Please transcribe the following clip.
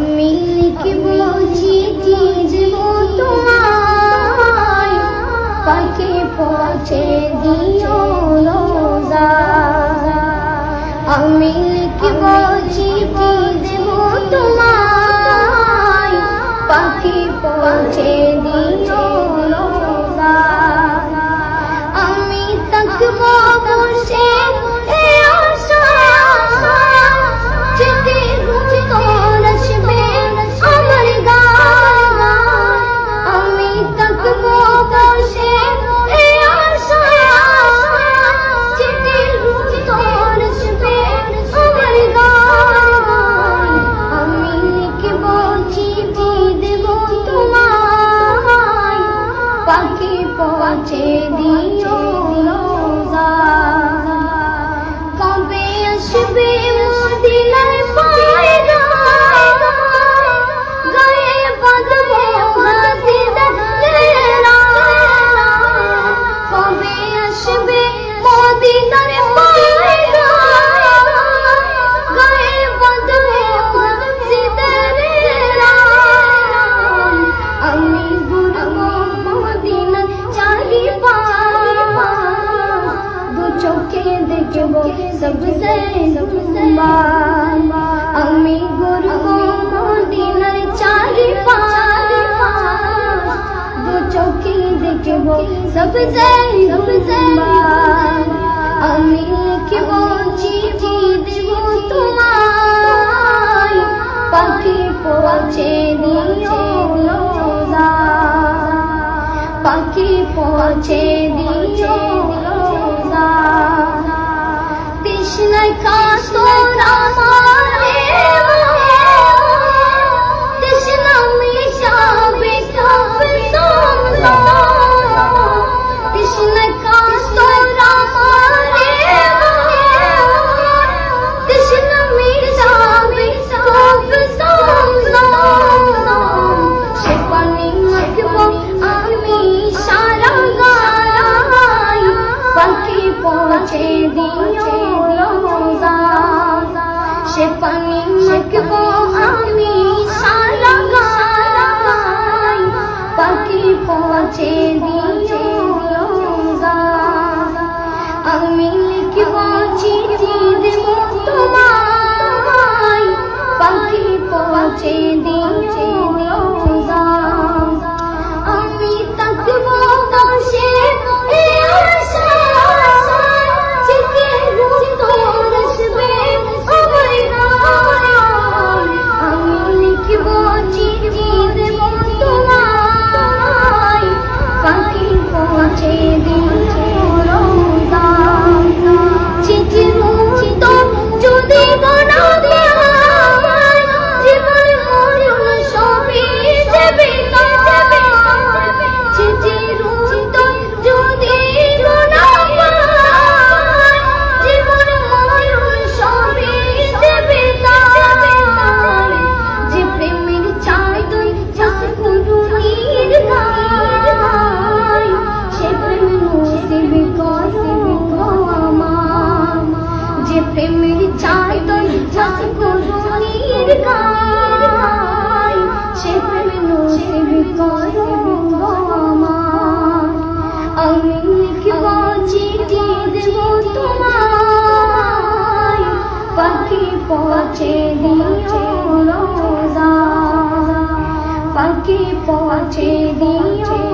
আমি লিখব চিঠি দেব তোমায়, পাখি পৌঁছে দিও রোজা। আমি লিখব চিঠি দেব তোমায়, পাখি পৌঁছে দিও রোজা। আমি থাকব বসে পৌঁছে দিও রোজা। কবে আসবে মদিনার পায়রা, গায়ে বাঁধবো হাসিদের ঘেরা। কবে আসবে মদিনার পায়রা, গায়ে বাঁধবো হাসিদের ঘেরা। আমি ঘুরবো মদিনার দু চোখে দেখবো সবসে সুন্দর। আমি ঘুরবো মদিনার চারিপাশ, দু চোখে দেখবো সবসে সুন্দর। আমি লিখবো চিঠি দেব তোমায়, পাখি পৌঁছে দিও রোজা। পাখি পৌঁছে দিও রোজা। তৃষ্ণায় কাতর আমারে তৃষ্ণা মিশাবে কাফে সমসা। তৃষ্ণায় কাতর আমারে তৃষ্ণা মিশাবে কাফে সমসা। সে পানি মাখবো আমি সারা গায়, পাখি পৌঁছে দিও রোজা। সে পানি মাখবো আমি সারা গায়, পাখি পৌঁছে দিও রোজা। আমি লিখবো চিঠি দেব তোমায়, পাখি পৌঁছে দিও রোজা। আমি থাকবো বসে চিঠি তোর আসবে আমার গায়। আমি লিখবো চিঠি দেব তোমায়, পাখি পৌঁছে দিও রোজা। চিঠির উত্তর যদি গোনা দেয়, জীবন মরণ সবই দেবে। চিঠির উত্তর যদি গোনা পায়, জীবন মরণ সবই দেবে। যে প্রেমের চাই তুই চাষ কুরুনির গায়, সে প্রেম নসিব করো আমার। যে প্রেমের চাই তুই চাষ কুরুনির গায়, সে প্রেম নসিব করো আমার। আমি লিখবো চিঠি দেব তোমায়, পাখি পৌঁছে দিও রোজা। পাখি পৌঁছে দিও